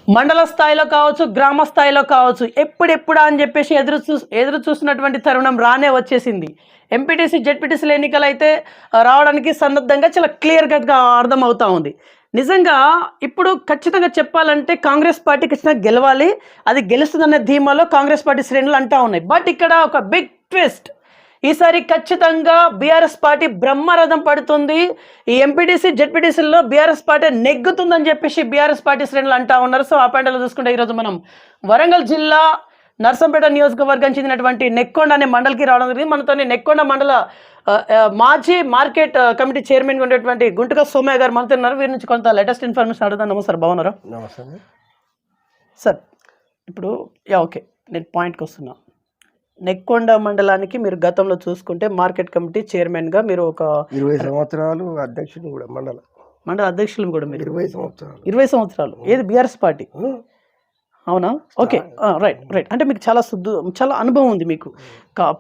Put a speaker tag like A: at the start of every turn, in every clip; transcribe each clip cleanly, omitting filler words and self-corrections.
A: మండల స్థాయిలో కావచ్చు, గ్రామ స్థాయిలో కావచ్చు, ఎప్పుడెప్పుడా అని చెప్పేసి ఎదురు చూస్తున్నటువంటి తరుణం రానే వచ్చేసింది. ఎంపీటీసీ, జెడ్పీటీసీల ఎన్నికలు అయితే రావడానికి సన్నద్ధంగా చాలా క్లియర్ కట్గా అర్థమవుతా ఉంది. నిజంగా ఇప్పుడు ఖచ్చితంగా చెప్పాలంటే కాంగ్రెస్ పార్టీ ఖచ్చితంగా గెలవాలి. అది గెలుస్తుందనే ధీమాలో కాంగ్రెస్ పార్టీ శ్రేణులు అంటా ఉన్నాయి. బట్ ఇక్కడ ఒక బిగ్ ట్విస్ట్. ఈసారి ఖచ్చితంగా బీఆర్ఎస్ పార్టీ బ్రహ్మరథం పడుతుంది. ఈ ఎంపీటీసీ, జెడ్పీటీసీల్లో బీఆర్ఎస్ పార్టీ నెగ్గుతుందని చెప్పేసి బీఆర్ఎస్ పార్టీ శ్రేణులు అంటా ఉన్నారు. సో ఆ పాయింట్లో చూసుకుంటే ఈరోజు మనం వరంగల్ జిల్లా నర్సంపేట నియోజకవర్గం చెందినటువంటి నెక్కొండ అనే మండలికి రావడం జరిగింది. మనతోని నెక్కొండ మండల మాజీ మార్కెట్ కమిటీ చైర్మన్గా ఉండేటువంటి గుంటుక సోమయ్య గారు మనతో ఉన్నారు. వీరి నుంచి కొంత లేటెస్ట్ ఇన్ఫర్మేషన్ అడుగుతాను. నమస్తే, బాగున్నారా?
B: నమస్తే
A: సార్. ఇప్పుడు ఓకే, నేను పాయింట్కి వస్తున్నా. నెక్కొండ మండలానికి మీరు గతంలో చూసుకుంటే మార్కెట్ కమిటీ చైర్మన్గా మీరు ఒక
B: 20 సంవత్సరాలు అధ్యక్షుడు కూడా
A: మండల అధ్యక్షులు కూడా మీరు
B: 20
A: సంవత్సరాలు ఏది బీఆర్ఎస్ పార్టీ? అవునా? Okay, right. అంటే మీకు చాలా అనుభవం ఉంది. మీకు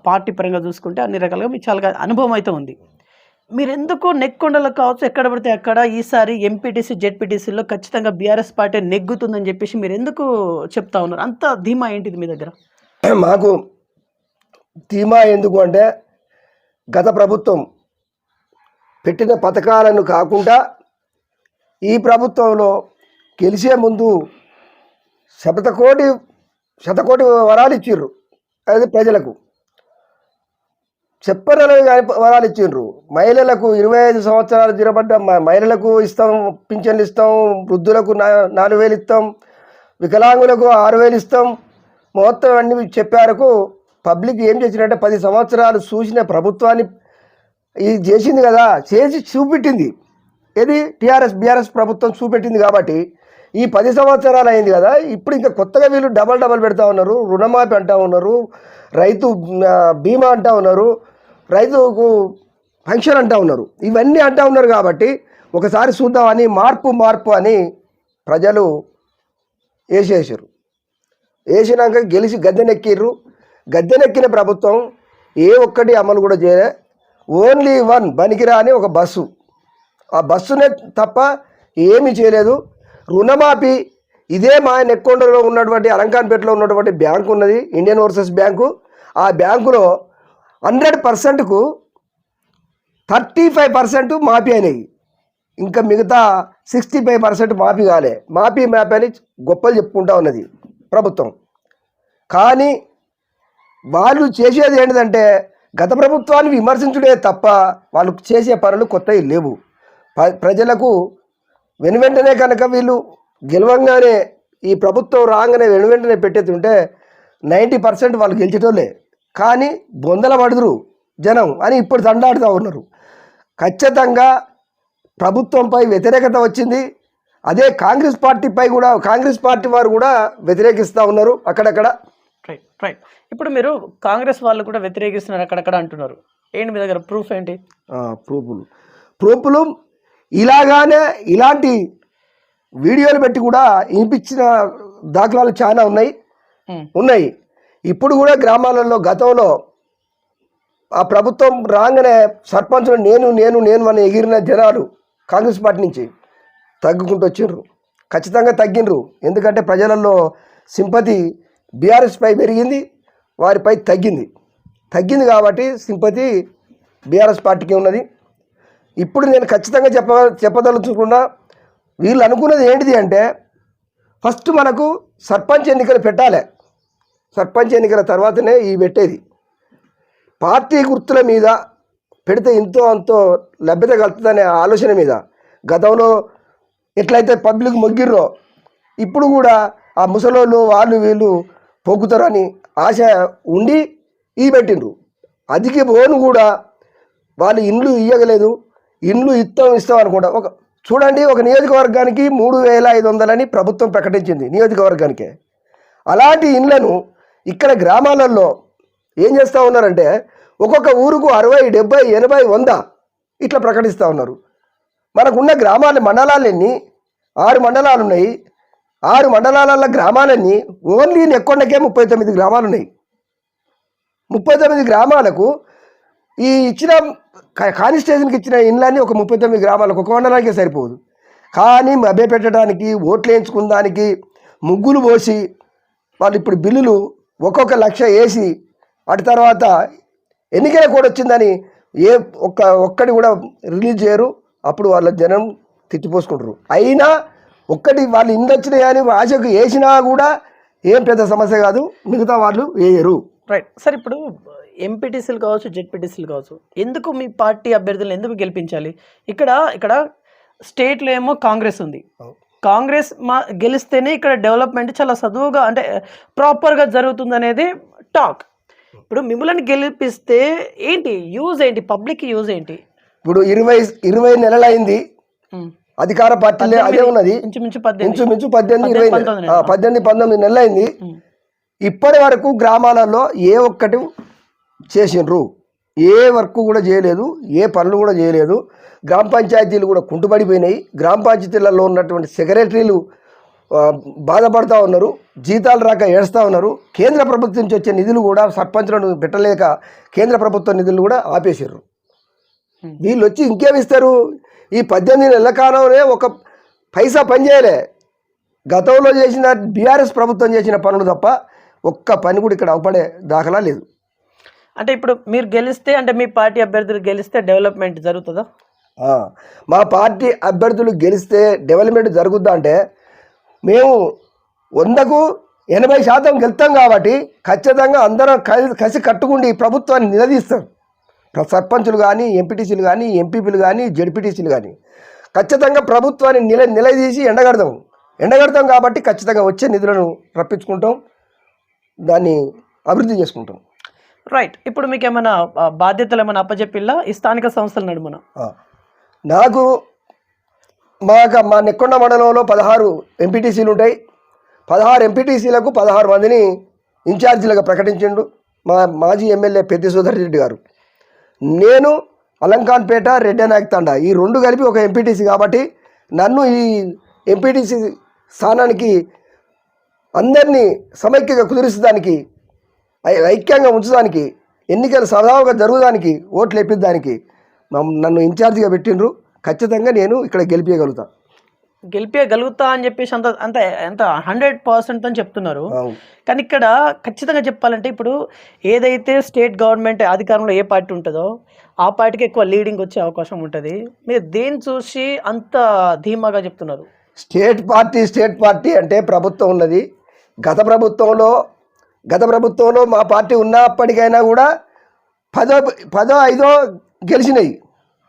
A: పార్టీ పరంగా చూసుకుంటే అన్ని రకాలుగా మీకు చాలా అనుభవం అయితే ఉంది. మీరు ఎందుకు నెక్కొండలో కావచ్చు, ఎక్కడ పడితే అక్కడ ఈసారి ఎంపీటీసీ, జెడ్పీటీసీలో ఖచ్చితంగా బీఆర్ఎస్ పార్టీ నెగ్గుతుందని చెప్పేసి మీరు ఎందుకు చెప్తా ఉన్నారు? అంత ధీమా ఏంటిది మీ దగ్గర?
B: మాకు ధీమా ఎందుకు అంటే, గత ప్రభుత్వం పెట్టిన పథకాలను కాకుండా ఈ ప్రభుత్వంలో గెలిచే ముందు శతకోటి వరాలు ఇచ్చిర్రు. అది ప్రజలకు చెప్పనని వరాలు ఇచ్చిండ్రు. మహిళలకు 25 సంవత్సరాలు తిరబడ్డ మహిళలకు ఇస్తాం, పింఛన్లు ఇస్తాం, వృద్ధులకు 4,000 ఇస్తాం, వికలాంగులకు 6,000 ఇస్తాం, మొత్తం అన్ని చెప్పారకు పబ్లిక్ ఏం చేసినట్టే 10 సంవత్సరాలు చూసిన ప్రభుత్వాన్ని ఇది చేసింది కదా, చేసి చూపెట్టింది. ఇది బీఆర్ఎస్ ప్రభుత్వం చూపెట్టింది. కాబట్టి ఈ 10 సంవత్సరాలు అయింది కదా, ఇప్పుడు ఇంకా కొత్తగా వీళ్ళు డబల్ పెడతా ఉన్నారు. రుణమాఫీ అంటా ఉన్నారు, రైతు బీమా అంటా ఉన్నారు, రైతుకు పెన్షన్ అంటా ఉన్నారు. ఇవన్నీ అంటా ఉన్నారు. కాబట్టి ఒకసారి చూద్దామని మార్పు అని ప్రజలు వేసేసారు. వేసినాక గెలిచి గద్దెనెక్కిన ప్రభుత్వం ఏ ఒక్కటి అమలు కూడా చేయలే. ఓన్లీ వన్ బనికిరా అని ఒక బస్సు, ఆ బస్సునే తప్ప ఏమీ చేయలేదు. రుణమాఫీ ఇదే మా నెక్కొండలో ఉన్నటువంటి అలంకాన్పేటలో ఉన్నటువంటి బ్యాంకు ఉన్నది, ఇండియన్ ఓవర్సీస్ బ్యాంకు. ఆ బ్యాంకులో 100%కు 35% మాఫీ అయినాయి. ఇంకా మిగతా 65% మాఫీ కాలే. మాఫీ అని గొప్పలు చెప్పుకుంటా ఉన్నది ప్రభుత్వం. కానీ వాళ్ళు చేసేది ఏంటిదంటే గత ప్రభుత్వాన్ని విమర్శించుడే తప్ప వాళ్ళు చేసే పనులు కొత్తవి లేవు. ప్రజలకు వెనువెంటనే కనుక వీళ్ళు గెలవంగానే ఈ ప్రభుత్వం రాగానే వెనువెంటనే పెట్టేస్తుంటే 90% వాళ్ళు గెలిచేటోళ్ళే. కానీ బొందల పడుదురు జనం అని ఇప్పుడు దండాడుతూ ఉన్నారు. ఖచ్చితంగా ప్రభుత్వంపై వ్యతిరేకత వచ్చింది. అదే కాంగ్రెస్ పార్టీ వారు కూడా వ్యతిరేకిస్తూ ఉన్నారు అక్కడక్కడ.
A: రైట్. ఇప్పుడు మీరు కాంగ్రెస్ వాళ్ళు కూడా వ్యతిరేకిస్తున్నారు అక్కడక్కడ అంటున్నారు. ఏంటి మీ దగ్గర ప్రూఫ్ ఏంటి?
B: ప్రూఫ్లు ఇలాంటి వీడియోలు పెట్టి కూడా వినిపించిన దాఖలాలు చాలా ఉన్నాయి. ఇప్పుడు కూడా గ్రామాలలో గతంలో ఆ ప్రభుత్వం రాగానే సర్పంచులు నేను అని ఎగిరిన జనాలు కాంగ్రెస్ పార్టీ నుంచి తగ్గుకుంటూ వచ్చిండ్రు. ఖచ్చితంగా తగ్గినరు. ఎందుకంటే ప్రజలలో సింపతి బీఆర్ఎస్ పై పెరిగింది, వారిపై తగ్గింది కాబట్టి సింపతి బీఆర్ఎస్ పార్టీకి ఉన్నది. ఇప్పుడు నేను ఖచ్చితంగా చెప్పదలుచుకున్నా, వీళ్ళు అనుకున్నది ఏంటిది అంటే ఫస్ట్ మనకు సర్పంచ్ ఎన్నికలు పెట్టాలి. సర్పంచ్ ఎన్నికల తర్వాతనే ఈ పెట్టేది. పార్టీ గుర్తుల మీద పెడితే అంతో లభ్యత కలుగుతుందనే ఆలోచన మీద గతంలో ఎట్లయితే పబ్లిక్ మొగ్గిర్రో ఇప్పుడు కూడా ఆ ముసలోళ్ళు వాళ్ళు వీళ్ళు పొగ్గుతారని ఆశ ఉండి పెట్టిండ్రు. అదికి పోను కూడా వాళ్ళు ఇండ్లు ఇవ్వగలేదు. ఇండ్లు ఇస్తాం అనుకుంటా. చూడండి, ఒక నియోజకవర్గానికి 3,500 అని ప్రభుత్వం ప్రకటించింది నియోజకవర్గానికే. అలాంటి ఇండ్లను ఇక్కడ గ్రామాలలో ఏం చేస్తూ ఉన్నారంటే ఒక్కొక్క ఊరుకు 60, 70, 80, 100 ఇట్లా ప్రకటిస్తూ ఉన్నారు. మనకున్న మండలాలన్నీ 6 మండలాలు ఉన్నాయి. 6 మండలాల గ్రామాలన్నీ ఓన్లీ నెక్కొండకే 39 గ్రామాలు ఉన్నాయి. 39 గ్రామాలకు ఈ ఇచ్చిన కాన్స్టిట్యూషన్కి ఇచ్చిన ఇండ్లన్నీ ఒక 39 గ్రామాలకు ఒక మండలానికే సరిపోదు. కానీ మభ్య పెట్టడానికి, ఓట్లు వేయించుకున్నానికి ముగ్గులు పోసి వాళ్ళు ఇప్పుడు బిల్లులు ఒక్కొక్క లక్ష వేసి అటు తర్వాత ఎన్నికల కూడా వచ్చిందని ఒక్కటి కూడా రిలీజ్ చేయరు. అప్పుడు వాళ్ళ జనం తిట్టిపోసుకుంటారు. అయినా ఒక్కటి వాళ్ళు ఇన్ని వచ్చినాయి అని ఆశకు వేసినా కూడా ఏం పెద్ద సమస్య కాదు, మిగతా వాళ్ళు వేయరు.
A: Right sir. ఇప్పుడు ఎంపీటీసీలు కావచ్చు, జెడ్పీటీసీలు కావచ్చు, ఎందుకు మీ పార్టీ అభ్యర్థులను ఎందుకు గెలిపించాలి? ఇక్కడ స్టేట్లో ఏమో కాంగ్రెస్ ఉంది. కాంగ్రెస్ గెలిస్తేనే ఇక్కడ డెవలప్మెంట్ చాలా చదువుగా అంటే ప్రాపర్గా జరుగుతుంది అనేది టాక్. ఇప్పుడు మిమ్మల్ని గెలిపిస్తే ఏంటి యూజ్ ఏంటి, పబ్లిక్ యూజ్ ఏంటి?
B: ఇప్పుడు 20 నెలలైంది అధికార పార్టీలే అదే ఉన్నది. ఇంచుమించు 18-19 నెలలైంది. ఇప్పటి వరకు గ్రామాలలో ఏ ఒక్కటి చేసిండ్రు? ఏ వర్క్ కూడా చేయలేదు, ఏ పనులు కూడా చేయలేదు. గ్రామ పంచాయతీలు కూడా కుంటుపడిపోయినాయి. గ్రామ పంచాయతీలలో ఉన్నటువంటి సెక్రటరీలు బాధపడుతూ ఉన్నారు, జీతాలు రాక ఏడుస్తూ ఉన్నారు. కేంద్ర ప్రభుత్వం నుంచి వచ్చే నిధులు కూడా సర్పంచులను పెట్టలేక కేంద్ర ప్రభుత్వ నిధులు కూడా ఆపేసారు. వీళ్ళు వచ్చి ఇంకేమిస్తారు? ఈ 18 నెలల కాలంలోనే ఒక పైసా పని చేయలే. గతంలో చేసిన బీఆర్ఎస్ ప్రభుత్వం చేసిన పనులు తప్ప ఒక్క పని కూడా ఇక్కడ అవపడే దాఖలా లేదు.
A: అంటే ఇప్పుడు మీరు గెలిస్తే, అంటే మీ పార్టీ అభ్యర్థులు గెలిస్తే డెవలప్మెంట్ జరుగుతుందా?
B: మా పార్టీ అభ్యర్థులు గెలిస్తే డెవలప్మెంట్ జరుగుద్దా అంటే మేము 100% గెలుస్తాం కాబట్టి ఖచ్చితంగా అందరం కసి కట్టుకుండి ప్రభుత్వాన్ని నిలదీస్తాం. సర్పంచులు కానీ, ఎంపీటీసీలు కానీ, ఎంపీపీలు కానీ, జెడ్పీటీసీలు కానీ ఖచ్చితంగా ప్రభుత్వాన్ని నిలదీసి ఎండగడతాం కాబట్టి ఖచ్చితంగా వచ్చే నిధులను రప్పించుకుంటాం, దాన్ని అభివృద్ధి చేసుకుంటాం.
A: రైట్. ఇప్పుడు మీకు ఏమైనా బాధ్యతలు ఏమైనా అప్పచెప్పిల్లా ఈ స్థానిక సంస్థల నడుమున?
B: నాకు మా నెక్కొండ మండలంలో 16 ఎంపీటీసీలు ఉంటాయి. 16 ఎంపీటీసీలకు 16 మందిని ఇన్ఛార్జీలుగా ప్రకటించిండు మా మాజీ ఎమ్మెల్యే పెద్ది సుధర్ రెడ్డి గారు. నేను అలంకాన్పేట, రెడ్డనాయక్ తండా ఈ 2 కలిపి ఒక ఎంపీటీసీ కాబట్టి నన్ను ఈ ఎంపీటీసీ స్థానానికి అందరినీ సమైక్యంగా కుదిరించడానికి, ఐక్యంగా ఉంచడానికి, ఎన్నికలు సజావుగా జరగడానికి, ఓట్లు వేపించడానికి నన్ను ఇన్ఛార్జిగా పెట్టిండ్రు. ఖచ్చితంగా నేను ఇక్కడ
A: గెలిపేయగలుగుతా అని చెప్పేసి అంత 100% అని చెప్తున్నారు. కానీ ఇక్కడ ఖచ్చితంగా చెప్పాలంటే ఇప్పుడు ఏదైతే స్టేట్ గవర్నమెంట్ అధికారంలో ఏ పార్టీ ఉంటుందో ఆ పార్టీకి ఎక్కువ లీడింగ్ వచ్చే అవకాశం ఉంటుంది. మీరు దేన్ని చూసి అంత ధీమాగా చెప్తున్నారు?
B: స్టేట్ పార్టీ అంటే ప్రభుత్వం ఉన్నది. గత ప్రభుత్వంలో మా పార్టీ ఉన్నప్పటికైనా కూడా 10-5 గెలిచినాయి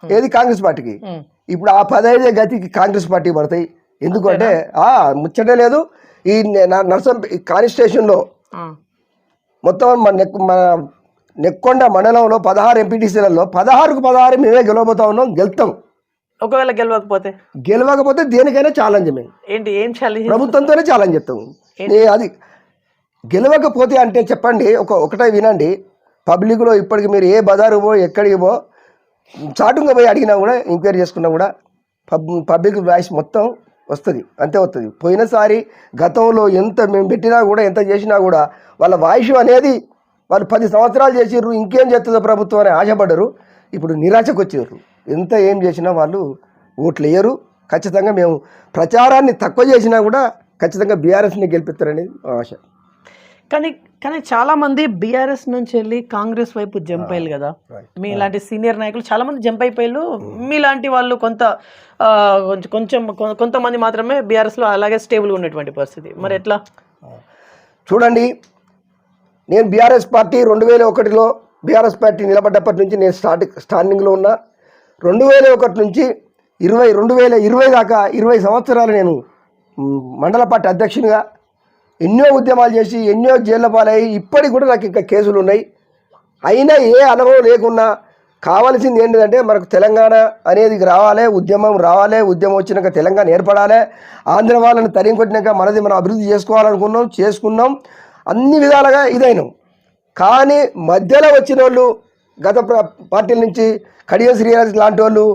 B: ఏది కాంగ్రెస్ పార్టీకి. ఇప్పుడు ఆ 15 గతికి కాంగ్రెస్ పార్టీ పడతాయి. ఎందుకంటే ముచ్చటే లేదు. ఈ నర్సం కాన్స్టిట్యూషన్లో మొత్తం మన నెక్కొండ మండలంలో 16 ఎంపీటీసీలలో 16కు 16 మేమే గెలవబోతా ఉన్నాం, గెలుస్తాం.
A: ఒకవేళ
B: గెలవకపోతే దేనికైనా ఛాలెంజ్ మేము
A: ఏం ఛాలెంజ్?
B: ప్రభుత్వంతోనే ఛాలెంజ్ చేస్తాం. అది గెలవకపోతే అంటే చెప్పండి, ఒకటే వినండి. పబ్లిక్లో ఇప్పటికి మీరు ఏ బజారు పో, ఎక్కడికి పో, చాటుగా పోయి అడిగినా కూడా, ఎంక్వైరీ చేసుకున్నా కూడా పబ్లిక్ వాయిస్ మొత్తం వస్తుంది, అంతే వస్తుంది. పోయినసారి గతంలో ఎంత మేము పెట్టినా కూడా, ఎంత చేసినా కూడా వాళ్ళ వాయిస్ అనేది వాళ్ళు 10 సంవత్సరాలు చేసిర్రు, ఇంకేం చేస్తుందో ప్రభుత్వం అని ఆశపడ్డరు. ఇప్పుడు నిరాశకు వచ్చారు. ఎంత ఏం చేసినా వాళ్ళు ఓట్లు వేయరు. ఖచ్చితంగా మేము ప్రచారాన్ని తక్కువ చేసినా కూడా ఖచ్చితంగా బీఆర్ఎస్ని గెలిపిస్తారనేది ఆశ.
A: కానీ చాలామంది బీఆర్ఎస్ నుంచి వెళ్ళి కాంగ్రెస్ వైపు జంప్ అయ్యారు కదా. మీలాంటి సీనియర్ నాయకులు చాలామంది జంప్ అయిపోయారు. మీలాంటి వాళ్ళు కొంతమంది మాత్రమే బీఆర్ఎస్లో అలాగే స్టేబుల్గా ఉన్నటువంటి పరిస్థితి. మరి ఎట్లా
B: చూడండి, నేను బీఆర్ఎస్ పార్టీ 2001లో బీఆర్ఎస్ పార్టీ నిలబడ్డప్పటి నుంచి నేను స్టాండింగ్లో ఉన్నా. 2001 నుంచి 2020 దాకా 20 సంవత్సరాలు నేను మండల పార్టీ అధ్యక్షునిగా ఎన్నో ఉద్యమాలు చేసి ఎన్నో జైళ్ళ పాలయ్యి ఇప్పటికి కూడా నాకు ఇంకా కేసులు ఉన్నాయి. అయినా ఏ అనుభవం లేకున్నా కావాల్సింది ఏంటంటే మనకు తెలంగాణ అనేది రావాలి, ఉద్యమం వచ్చినాక తెలంగాణ ఏర్పడాలి, ఆంధ్ర వాళ్ళని తరిం కొట్టినాక మనది మనం అభివృద్ధి చేసుకున్నాం, అన్ని విధాలుగా ఇదైనాం. కానీ మధ్యలో వచ్చిన వాళ్ళు గత పార్టీల నుంచి కడియం శ్రీనివాస్ లాంటి వాళ్ళు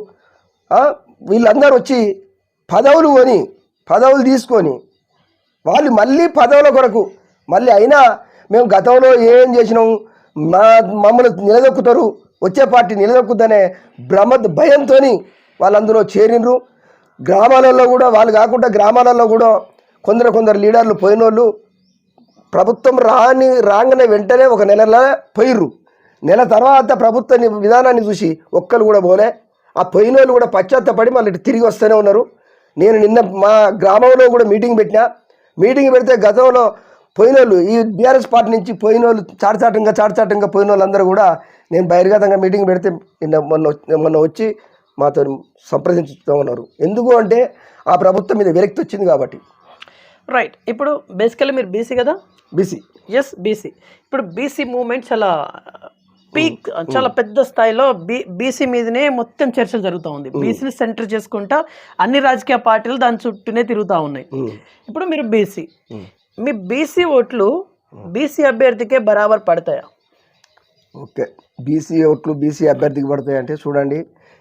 B: వీళ్ళందరూ వచ్చి పదవులు తీసుకొని వాళ్ళు మళ్ళీ పదవుల కొరకు మళ్ళీ అయినా మేము గతంలో ఏం చేసినాం, మమ్మల్ని నిలదొక్కుతారు, వచ్చే పార్టీ నిలదొక్కుద్దనే భయంతో వాళ్ళందరూ చేరినరు. గ్రామాలలో కూడా వాళ్ళు కాకుండా గ్రామాలలో కూడా కొందరు లీడర్లు పోయినోళ్ళు ప్రభుత్వం రాగానే వెంటనే ఒక నెలలో పోయిర్రు. నెల తర్వాత ప్రభుత్వ విధానాన్ని చూసి ఒక్కరు కూడా పోలే. ఆ పోయినోళ్ళు కూడా పశ్చాత్తపడి మళ్ళీ తిరిగి వస్తూనే ఉన్నారు. నేను నిన్న మా గ్రామంలో కూడా మీటింగ్ పెడితే గతంలో పోయినోళ్ళు ఈ బీఆర్ఎస్ పార్టీ నుంచి పోయినోళ్ళు చాటచాటంగా పోయిన వాళ్ళందరూ కూడా నేను బహిర్గతంగా మీటింగ్ పెడితే మొన్న వచ్చి మాతో సంప్రదించుతూ ఉన్నారు. ఎందుకు అంటే ఆ ప్రభుత్వం మీద విరక్తి వచ్చింది కాబట్టి.
A: రైట్. ఇప్పుడు బేసికల్లీ మీరు బీసీ కదా?
B: బీసీ.
A: Yes, BC. ఇప్పుడు బీసీ మూవ్మెంట్ చాలా పీక్, చాలా పెద్ద స్థాయిలో బీసీ మీదనే మొత్తం చర్చలు జరుగుతూ ఉంది. బీసీని సెంటర్ చేసుకుంటా అన్ని రాజకీయ పార్టీలు దాని చుట్టూనే తిరుగుతూ ఉన్నాయి. ఇప్పుడు మీరు బీసీ, మీ బీసీ ఓట్లు బీసీ అభ్యర్థికే బరాబర్ పడతాయా?
B: ఓకే, బీసీ ఓట్లు బీసీ అభ్యర్థికి పడతాయి అంటే చూడండి,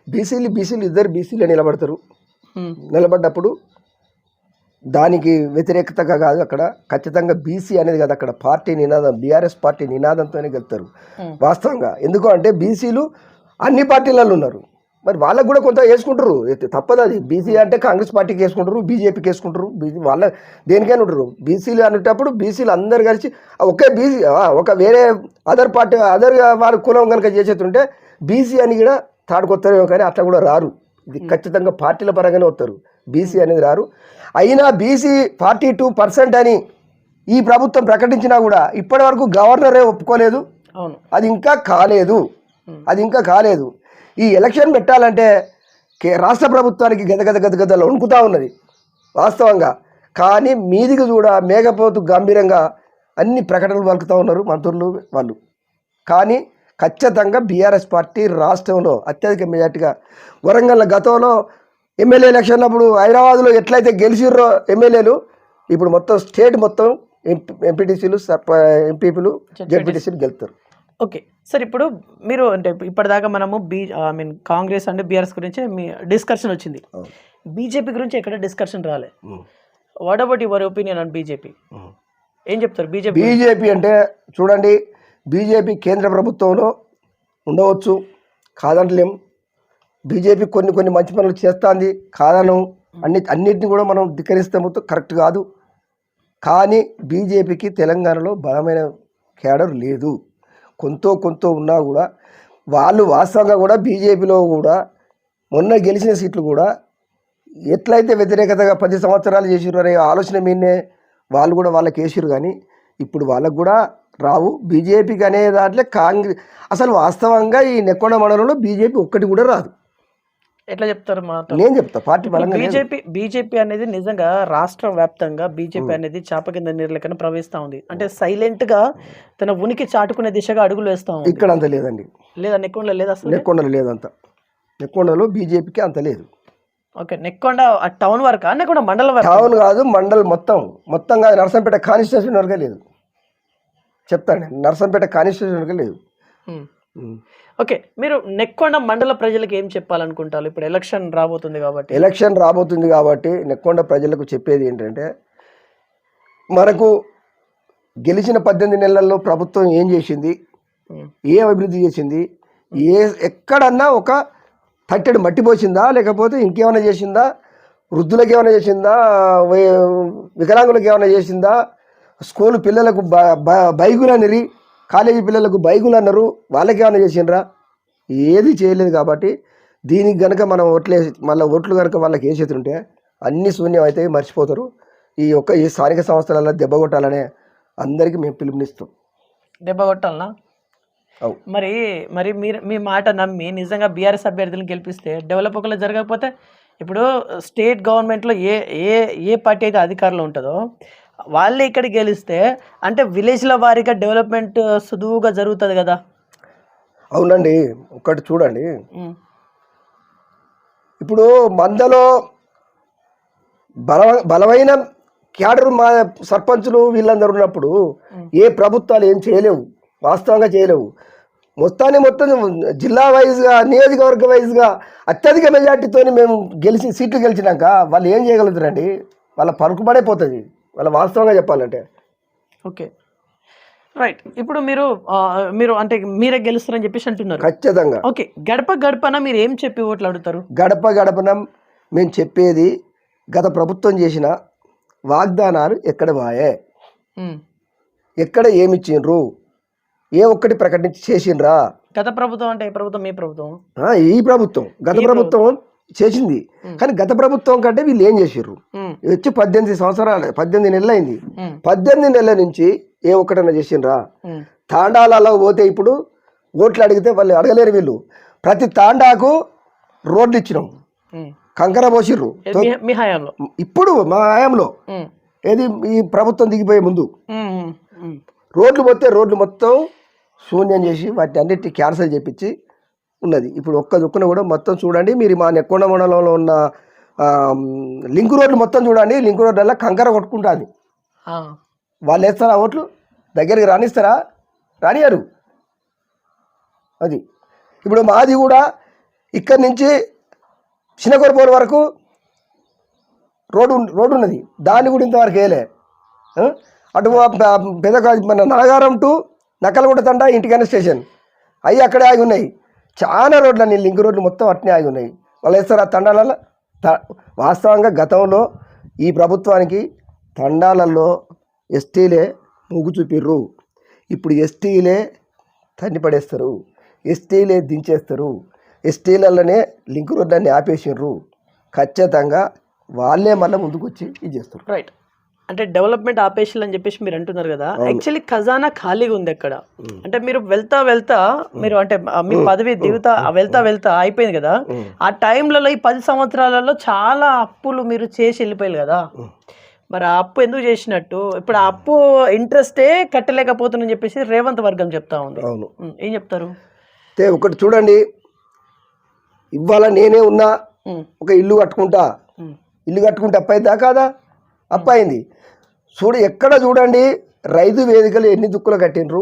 B: బీసీలు ఇద్దరు బీసీలే నిలబడతారు. నిలబడ్డప్పుడు దానికి వ్యతిరేకతగా కాదు, అక్కడ ఖచ్చితంగా బీసీ అనేది కాదు, అక్కడ పార్టీ నినాదం బీఆర్ఎస్ పార్టీ నినాదంతోనే గెలుతారు వాస్తవంగా. ఎందుకు అంటే బీసీలు అన్ని పార్టీలలో ఉన్నారు, మరి వాళ్ళకు కూడా కొంత వేసుకుంటారు, తప్పదు అది. బీసీ అంటే కాంగ్రెస్ పార్టీకి వేసుకుంటారు, బీజేపీకి వేసుకుంటారు, వాళ్ళ దేనికైనా ఉంటారు. బీసీలు అనేటప్పుడు బీసీలు అందరు కలిసి ఒకే బీసీ ఒక వేరే అదర్ పార్టీ వాళ్ళ కులం కనుక చేసేస్తుంటే బీసీ అని కూడా తాడుకొస్తారేమో, కానీ అట్లా కూడా రారు. ఇది ఖచ్చితంగా పార్టీల పరంగానే వస్తారు, బీసీ అనేది రారు. అయినా బీసీ 42% అని ఈ ప్రభుత్వం ప్రకటించినా కూడా ఇప్పటి వరకు గవర్నరే ఒప్పుకోలేదు. అది ఇంకా కాలేదు. ఈ ఎలక్షన్ పెట్టాలంటే రాష్ట్ర ప్రభుత్వానికి గదగదలు వణుకుతూ ఉన్నది వాస్తవంగా. కానీ మీదికి కూడా మేఘపోతు గంభీరంగా అన్ని ప్రకటనలు పలుకుతూ ఉన్నారు మంత్రులు వాళ్ళు. కానీ ఖచ్చితంగా బీఆర్ఎస్ పార్టీ రాష్ట్రంలో అత్యధిక మెజార్టీగా, వరంగల్ గతంలో ఎమ్మెల్యే ఎలక్షన్ అప్పుడు హైదరాబాద్లో ఎట్లయితే గెలిచిర్రో ఎమ్మెల్యేలు, ఇప్పుడు మొత్తం స్టేట్ మొత్తం ఎంపీటీసీలు ఎంపీపీలు జెడ్పీటీసీలు గెలుస్తారు.
A: ఓకే సార్, ఇప్పుడు మీరు అంటే ఇప్పటిదాకా మనము కాంగ్రెస్ అంటే బీఆర్ఎస్ గురించి మీ డిస్కషన్ వచ్చింది, బీజేపీ గురించి ఎక్కడ డిస్కషన్ రాలే. What about your opinion on BJP? ఏం చెప్తారు బీజేపీ
B: అంటే? చూడండి, బీజేపీ కేంద్ర ప్రభుత్వంలో ఉండవచ్చు, కాదంటలేం. బీజేపీ కొన్ని మంచి పనులు చేస్తుంది, కాదనం. అన్నిటిని కూడా మనం ధిక్కరిస్తాము, కరెక్ట్ కాదు. కానీ బీజేపీకి తెలంగాణలో బలమైన క్యాడర్ లేదు. కొంత ఉన్నా కూడా వాళ్ళు వాస్తవంగా కూడా బీజేపీలో కూడా మొన్న గెలిచిన సీట్లు కూడా ఎట్లయితే వ్యతిరేకతగా 10 సంవత్సరాలు చేసిర్రు అనే ఆలోచన మీదనే వాళ్ళు కూడా వాళ్ళకి వేసిర్రు. కానీ ఇప్పుడు వాళ్ళకు కూడా రావు. బీజేపీకి అనే దాంట్లో కాంగ్రెస్ అసలు వాస్తవంగా ఈ నెక్కొండ మండలంలో బీజేపీ ఒక్కటి కూడా రాదు.
A: ఎట్లా చెప్తారు?
B: నేను చెప్తా, పార్టీ బలంగా
A: బీజేపీ అనేది నిజంగా రాష్ట్ర వ్యాప్తంగా బీజేపీ అనేది చాప కింద నీళ్ళకన్నా ప్రవహిస్తూ ఉంది. అంటే సైలెంట్ గా తన ఉనికి చాటుకునే దిశగా అడుగులు వేస్తా ఉంది.
B: ఇక్కడ అంత లేదండి,
A: లేదా నెక్కొండలో లేదా?
B: నెక్కొండలో లేదంత, నెక్కొండలో బీజేపీకి అంత లేదు.
A: ఓకే, నెక్కొండ టౌన్ వరకా? నెక్కొండ మండలం వరకు?
B: టౌన్ కాదు, మండల్ మొత్తం కాదు, నర్సంపేట కాన్స్టిట్యూషన్ వరకే లేదు. చెప్తాను, నర్సంపేట కాన్స్టిట్యూషన్ వరకే లేదు.
A: ఓకే, మీరు నెక్కొండ మండల ప్రజలకు ఏం చెప్పాలనుకుంటారు? ఇప్పుడు ఎలక్షన్ రాబోతుంది కాబట్టి నెక్కొండ ప్రజలకు చెప్పేది ఏంటంటే, మనకు గెలిచిన 18 నెలల్లో ప్రభుత్వం ఏం చేసింది, ఏ అభివృద్ధి చేసింది, ఎక్కడన్నా ఒక తట్టెడు మట్టి పోసిందా, లేకపోతే ఇంకేమైనా చేసిందా, వృద్ధులకు ఏమైనా చేసిందా, వికలాంగులకు ఏమైనా చేసిందా, స్కూల్ పిల్లలకు బైకులు అనిరి, కాలేజీ పిల్లలకు బైకులు అన్నారు, వాళ్ళకి ఏమైనా చేసిండ్రా? ఏది చేయలేదు. కాబట్టి దీనికి కనుక మనం ఓట్లు కనుక వాళ్ళకి వేసేస్తుంటే అన్ని శూన్యం అయితే మర్చిపోతారు. ఈ స్థానిక సంస్థలలో దెబ్బ కొట్టాలనే అందరికీ మేము పిలుపునిస్తాం. దెబ్బ కొట్టాలనా? మరి మీరు మీ మాట నమ్మి నిజంగా బీఆర్ఎస్ అభ్యర్థులను గెలిపిస్తే డెవలప్ ఒకలా జరగకపోతే, ఇప్పుడు స్టేట్ గవర్నమెంట్లో ఏ పార్టీ అయితే అధికారంలో ఉంటుందో వాళ్ళే ఇక్కడ గెలిస్తే అంటే విలేజ్ల వారీగా డెవలప్మెంట్ సులువుగా జరుగుతుంది కదా.
B: అవునండి, ఒకటి చూడండి, ఇప్పుడు మందలో బలమైన క్యాడర్ మా సర్పంచులు వీళ్ళందరూ ఉన్నప్పుడు ఏ ప్రభుత్వాలు ఏం చేయలేవు, వాస్తవంగా చేయలేవు. మొత్తం జిల్లా వైజ్గా నియోజకవర్గ వైజ్గా అత్యధిక మెజార్టీతో మేము సీట్లు గెలిచినాక వాళ్ళు ఏం చేయగలుగుతారండి? వాళ్ళ పలుకుబడైపోతుంది వాళ్ళ వాస్తవంగా చెప్పాలంటే.
A: Okay right. ఇప్పుడు మీరు అంటే మీరే గెలుస్తారని చెప్పేసి అంటున్నారు.
B: ఖచ్చితంగా.
A: ఓకే, గడపన మీరు ఏం చెప్పి ఓట్లు అడుగుతారు?
B: గడపన మేము చెప్పేది గత ప్రభుత్వం చేసిన వాగ్దానాలు ఎక్కడ పోయే,
A: ఉమ్.
B: ఎక్కడ ఏమిచ్చిండ్రు, ఏ ఒక్కటి ప్రకటించి చేసిండ్రా?
A: గత ప్రభుత్వం అంటే ఏ ప్రభుత్వం? మీ ప్రభుత్వం?
B: ఈ ప్రభుత్వం, గత ప్రభుత్వం చేసింది. కానీ గత ప్రభుత్వం కంటే వీళ్ళు ఏం చేసిర్రు? వచ్చి 18 సంవత్సరాలు, 18 నెలలు అయింది. 18 నెలల నుంచి ఏ ఒక్కటన్నా చేసిండ్రా? తాండాలలో పోతే ఇప్పుడు ఓట్లు అడిగితే వాళ్ళు అడగలేరు. వీళ్ళు ప్రతి తాండాకు రోడ్లు ఇచ్చినాం, కంకర పోసిర్రు.
A: మీ హయాంలో?
B: ఇప్పుడు మా హయాంలో, ఏది ఈ ప్రభుత్వం దిగిపోయే ముందు రోడ్లు పోతే రోడ్లు మొత్తం శూన్యం చేసి వాటి అన్నిటి క్యాన్సిల్ చేపించి ఉన్నది. ఇప్పుడు ఒక్క దుక్కున కూడా మొత్తం చూడండి మీరు, మా నెక్కొండ మండలంలో ఉన్న లింక్ రోడ్లు మొత్తం చూడండి. లింక్ రోడ్ల కంకర కొట్టుకుంటుంది. వాళ్ళు వేస్తారా ఓట్లు? దగ్గరికి రానిస్తారా? రానియారు. అది ఇప్పుడు మాది కూడా ఇక్కడి నుంచి చిన్నకొరపోలు వరకు రోడ్డు ఉన్నది, దాన్ని కూడా ఇంతవరకు వేయలే. అటు పెద్ద మన నాగారం టు నక్కలగూడ తండా ఇంటికైనా స్టేషన్ అవి అక్కడే ఆగి ఉన్నాయి. చాలా రోడ్లు అన్ని లింక్ రోడ్లు మొత్తం అట్నే ఆగి ఉన్నాయి. వాళ్ళు వేస్తారు ఆ తండాలలో. వాస్తవంగా గతంలో ఈ ప్రభుత్వానికి తండాలలో ఎస్టీలే మొగ్గు చూపిర్రు. ఇప్పుడు ఎస్టీలే తన్ని పడేస్తారు, ఎస్టీలే దించేస్తారు. ఎస్టీలలోనే లింక్ రోడ్లన్నీ ఆపేసిర్రు. ఖచ్చితంగా వాళ్ళే మళ్ళీ ముందుకు వచ్చి ఇది చేస్తారు.
A: రైట్. అంటే డెవలప్మెంట్ ఆపేషన్లు అని చెప్పేసి మీరు అంటున్నారు కదా, యాక్చువల్లీ ఖజానా ఖాళీగా ఉంది అక్కడ. అంటే మీరు వెళ్తా మీరు అంటే మీ పదవి వెళ్తా అయిపోయింది కదా, ఆ టైంలలో ఈ 10 సంవత్సరాలలో చాలా అప్పులు మీరు చేసి వెళ్ళిపోయారు కదా. మరి ఆ అప్పు ఎందుకు చేసినట్టు? ఇప్పుడు ఆ అప్పు ఇంట్రెస్టే కట్టలేకపోతుందని చెప్పేసి రేవంత్ వర్గం చెప్తా ఉంది.
B: అవును,
A: ఏం చెప్తారు?
B: ఒకటి చూడండి, ఇవాళ నేనే ఉన్నా, ఒక ఇల్లు కట్టుకుంటా అప్పయిందా కాదా? అప్పయింది. ఎక్కడ చూడండి రైతు వేదికలు ఎన్ని దుక్కులు కట్టిండ్రు,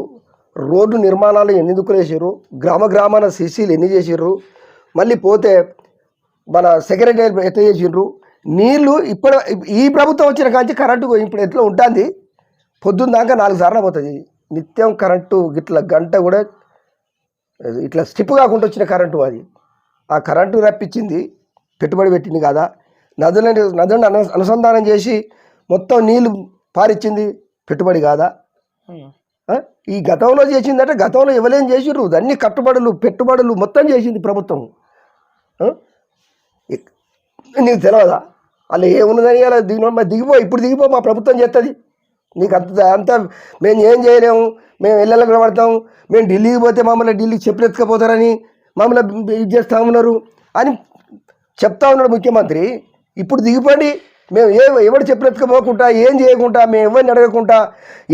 B: రోడ్డు నిర్మాణాలు ఎన్ని దుక్కులు వేసారు, గ్రామాన సిసిలు ఎన్ని చేసిర్రు, మళ్ళీ పోతే మన సెక్రటరీ ఎట్లా చేసిండ్రు, నీళ్లు ఇప్పుడు ఈ ప్రభుత్వం వచ్చిన కాంచి కరెంటు ఇప్పుడు ఎట్లా ఉంటుంది, పొద్దున్న దాకా 4 సార్లు పోతుంది నిత్యం కరెంటు. గిట్ల గంట కూడా ఇట్లా స్టిప్ కాకుండా వచ్చిన కరెంటు అది. ఆ కరెంటు రప్పించింది పెట్టుబడి పెట్టింది కదా. నదులను అనుసంధానం చేసి మొత్తం నీళ్లు పారిచ్చింది పెట్టుబడి కాదా? ఈ గతంలో చేసిందంటే గతంలో ఎవరేం చేసిర్రు? అన్ని పెట్టుబడులు మొత్తం చేసింది ప్రభుత్వం. నీకు తెలియదా? వాళ్ళు ఏమున్నదని అలా ఇప్పుడు దిగిపో మా ప్రభుత్వం చేస్తుంది. నీకు అంతా మేము ఏం చేయలేము, మేము ఇళ్ళకి పడతాం, మేము ఢిల్లీకి పోతే మమ్మల్ని ఢిల్లీకి చెప్పులు ఎత్తుకపోతారని మమ్మల్ని ఇది చేస్తూ ఉన్నారు అని చెప్తా ఉన్నాడు ముఖ్యమంత్రి. ఇప్పుడు దిగిపోండి, మేము ఎవరు చెప్పులు ఎత్తుకపోకుండా ఏం చేయకుండా, మేము ఎవరిని అడగకుండా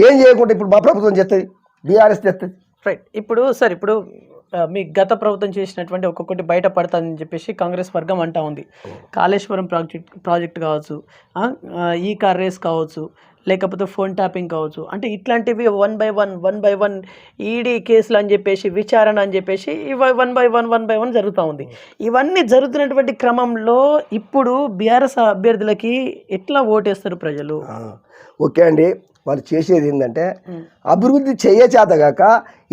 B: ఏం చేయకుండా ఇప్పుడు మా ప్రభుత్వం చేస్తుంది, బీఆర్ఎస్ చేస్తుంది.
A: రైట్. ఇప్పుడు సార్, ఇప్పుడు మీ గత ప్రభుత్వం చేసినటువంటి ఒక్కొక్కటి బయట పడతాదని చెప్పేసి కాంగ్రెస్ వర్గం అంటా ఉంది. కాళేశ్వరం ప్రాజెక్ట్ కావచ్చు, ఈ కార్ రేస్ కావచ్చు, లేకపోతే ఫోన్ ట్యాపింగ్ కావచ్చు, అంటే ఇట్లాంటివి వన్ బై వన్ ఈడీ కేసులు అని చెప్పేసి, విచారణ అని చెప్పేసి వన్ బై వన్ జరుగుతూ ఉంది. ఇవన్నీ జరుగుతున్నటువంటి క్రమంలో ఇప్పుడు బీఆర్ఎస్ అభ్యర్థులకి ఎట్లా ఓటేస్తారు ప్రజలు?
B: ఓకే అండి, వాళ్ళు చేసేది ఏంటంటే అభివృద్ధి చేతగాక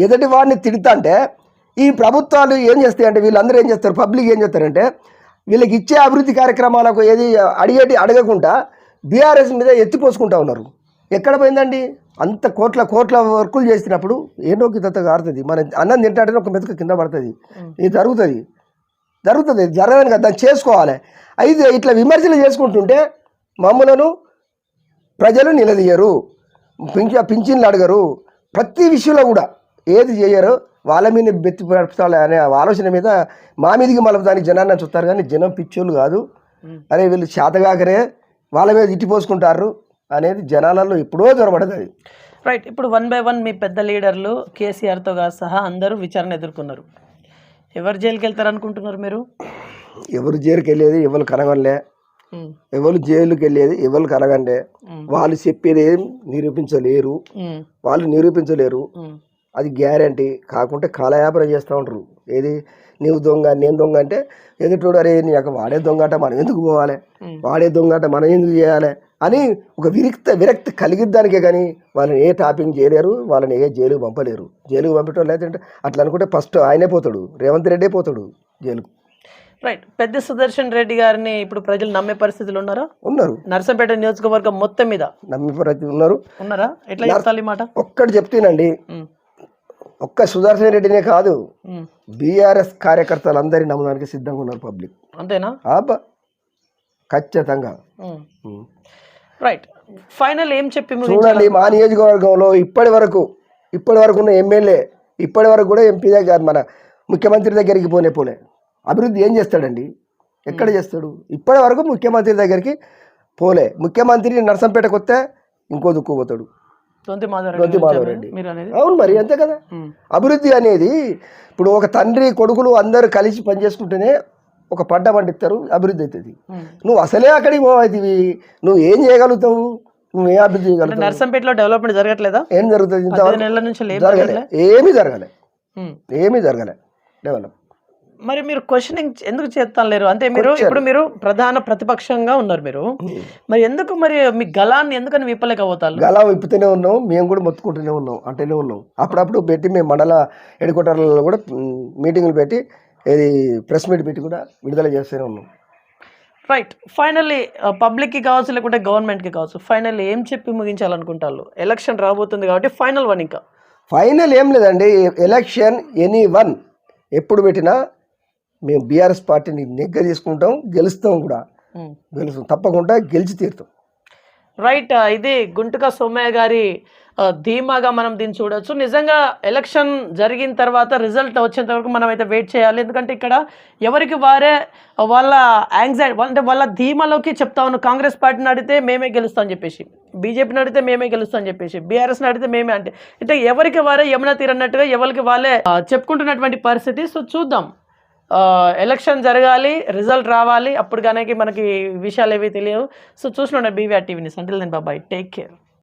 B: ఎదుటి వాడిని తిడతాంటే ఈ ప్రభుత్వాలు ఏం చేస్తాయి అంటే, వీళ్ళందరూ ఏం చేస్తారు, పబ్లిక్ ఏం చేస్తారంటే వీళ్ళకి ఇచ్చే అభివృద్ధి కార్యక్రమాలకు ఏది అడగకుండా బీఆర్ఎస్ మీద ఎత్తిపోసుకుంటా ఉన్నారు. ఎక్కడ పోయిందండి? అంత కోట్ల వర్కులు చేసినప్పుడు ఏంటో కింద కారుతుంది. మన అన్నం తింటాడే ఒక మెతుక కింద పడుతుంది. ఇది జరుగుతుంది జరగదని కదా, దాన్ని చేసుకోవాలి. అయితే ఇట్లా విమర్శలు చేసుకుంటుంటే మమ్మలను ప్రజలు నిలదీయరు, పింఛన్లు అడగరు, ప్రతి విషయంలో కూడా ఏది చేయరు. వాళ్ళ మీద బెత్తి పడతాలి అనే ఆలోచన మీద మా మీదికి మళ్ళీ దానికి జనాన్ని చూస్తారు. కానీ జనం పిచ్చోళ్ళు కాదు, అరే వీళ్ళు చేతగాకరే వాళ్ళ మీద ఇట్టిపోసుకుంటారు అనేది జనాలలో ఎప్పుడో జ్వరపడదు.
A: రైట్. ఇప్పుడు వన్ బై వన్ మీ పెద్ద లీడర్లు కేసీఆర్తో సహా అందరూ విచారణ ఎదుర్కొన్నారు. ఎవరు జైలుకి వెళ్తారు అనుకుంటున్నారు మీరు?
B: ఎవరు జైలుకి వెళ్ళేది ఎవరు కనగలే, ఎవరు జైలుకి వెళ్ళేది ఎవరు కనగండే. వాళ్ళు చెప్పేది ఏం నిరూపించలేరు, అది గ్యారంటీ. కాకుంటే కాలయాపన చేస్తూ ఉంటారు. ఏది నీవు దొంగ నేను దొంగ అంటే ఎదుటోడు అరే నీ యొక్క వాడే దొంగ అట మనం ఎందుకు పోవాలి, వాడే దొంగ అట మనం ఎందుకు చేయాలి అని ఒక విరక్తి కలిగిద్దానికే. కానీ వాళ్ళని ఏ టాపింగ్ చేయలేరు, వాళ్ళని ఏ జైలుకు పంపలేరు. జైలుకు పంపటం లేదంటే అట్లా అనుకుంటే ఫస్ట్ ఆయనే పోతాడు, రేవంత్ రెడ్డే పోతాడు జైలుకు.
A: రైట్. పెద్ద సుదర్శన్ రెడ్డి గారిని ఇప్పుడు ప్రజలు నమ్మే పరిస్థితులు ఉన్నారా?
B: ఉన్నారు.
A: నర్సంపేట నియోజకవర్గం మొత్తం మీద
B: నమ్మి ప్రతి ఉన్నారు.
A: ఉన్నారా? ఎట్లా చెప్తాలి ఈ మాట?
B: ఒక్కటి చెప్తేనండి, ఒక్క సుదర్శన్ రెడ్డినే కాదు, బీఆర్ఎస్ కార్యకర్తలందరినీ నమ్మడానికి సిద్ధంగా ఉన్నారు పబ్లిక్.
A: అంతేనా?
B: ఖచ్చితంగా.
A: రైట్. ఫైనల్ ఏం చెప్పి
B: చూడండి, మా నియోజకవర్గంలో ఇప్పటి వరకు ఉన్న ఎమ్మెల్యే ఇప్పటి వరకు కూడా ఎంపీ దగ్గర మన ముఖ్యమంత్రి దగ్గరికి పోలే. అభివృద్ధి ఏం చేస్తాడండి? ఎక్కడ చేస్తాడు? ఇప్పటి వరకు ముఖ్యమంత్రి దగ్గరికి పోలే. ముఖ్యమంత్రి నర్సంపేటకు వస్తే ఇంకో దుక్కు పోతాడు, దొంతి మాధవరెడ్డి. అవును, మరి అంతే కదా. అభివృద్ధి అనేది ఇప్పుడు ఒక తండ్రి కొడుకులు అందరూ కలిసి పనిచేసుకుంటేనే ఒక పంట పండిస్తారు, అభివృద్ధి అవుతుంది. నువ్వు అసలే అక్కడికి పోవైతివి, నువ్వు ఏం చేయగలుగుతావు? నువ్వు ఏం అభివృద్ధి చేయగలుగుతావు?
A: నర్సంపేటలో డెవలప్మెంట్ జరగట్లేదా?
B: ఏం జరుగుతుంది? ఏమీ జరగలే డెవలప్.
A: మరి మీరు క్వశ్చనింగ్ ఎందుకు చేస్తాను లేరు? అంటే ఇప్పుడు మీరు ప్రధాన ప్రతిపక్షంగా ఉన్నారు మీరు, మరి ఎందుకు మీ గలాన్ని ఎందుకని విప్పలేకపోతారు?
B: గలా విప్పుతూనే ఉన్నాం, మేము కూడా మొత్తుకుంటూనే ఉన్నాం, అంటేనే ఉన్నాం. అప్పుడప్పుడు పెట్టి మేము మండల హెడ్ క్వార్టర్లలో కూడా మీటింగ్లు పెట్టి, ఇది ప్రెస్ మీట్ పెట్టి కూడా విడుదల చేస్తూనే ఉన్నాం.
A: రైట్. ఫైనల్లీ పబ్లిక్కి కావచ్చు లేకుంటే గవర్నమెంట్కి కావచ్చు, ఫైనల్లీ ఏం చెప్పి ముగించాలనుకుంటారు? ఎలక్షన్ రాబోతుంది కాబట్టి ఫైనల్ వన్, ఇంకా
B: ఫైనల్ ఏం లేదండి. ఎలక్షన్ ఎనీ వన్ ఎప్పుడు పెట్టినా మేము బీఆర్ఎస్ పార్టీని నెగ్గ తీసుకుంటాం, గెలుస్తాం కూడా, తప్పకుండా గెలిచి తీరుతాం.
A: రైట్. ఇది గుంటుక సోమయ్య గారి ధీమాగా మనం దీన్ని చూడొచ్చు. నిజంగా ఎలక్షన్ జరిగిన తర్వాత రిజల్ట్ వచ్చేంత వరకు మనం అయితే వెయిట్ చేయాలి. ఎందుకంటే ఇక్కడ ఎవరికి వారే వాళ్ళ యాంగ్జైటీ అంటే వాళ్ళ ధీమాలోకి చెప్తా ఉన్నాం. కాంగ్రెస్ పార్టీని అడిగితే మేమే గెలుస్తాం అని చెప్పేసి, బీజేపీని అడిగితే మేమే గెలుస్తాం అని చెప్పేసి, బీఆర్ఎస్ని అడిగితే మేమే, అంటే ఎవరికి వారే యమున తీరన్నట్టుగా ఎవరికి వాళ్ళే చెప్పుకుంటున్నటువంటి పరిస్థితి. సో చూద్దాం, ఎలక్షన్ జరగాలి, రిజల్ట్ రావాలి, అప్పుడు కానీ మనకి విషయాలు ఏవి తెలియవు. సో చూస్తున్నాం BVR TV news. Until then bye, take care.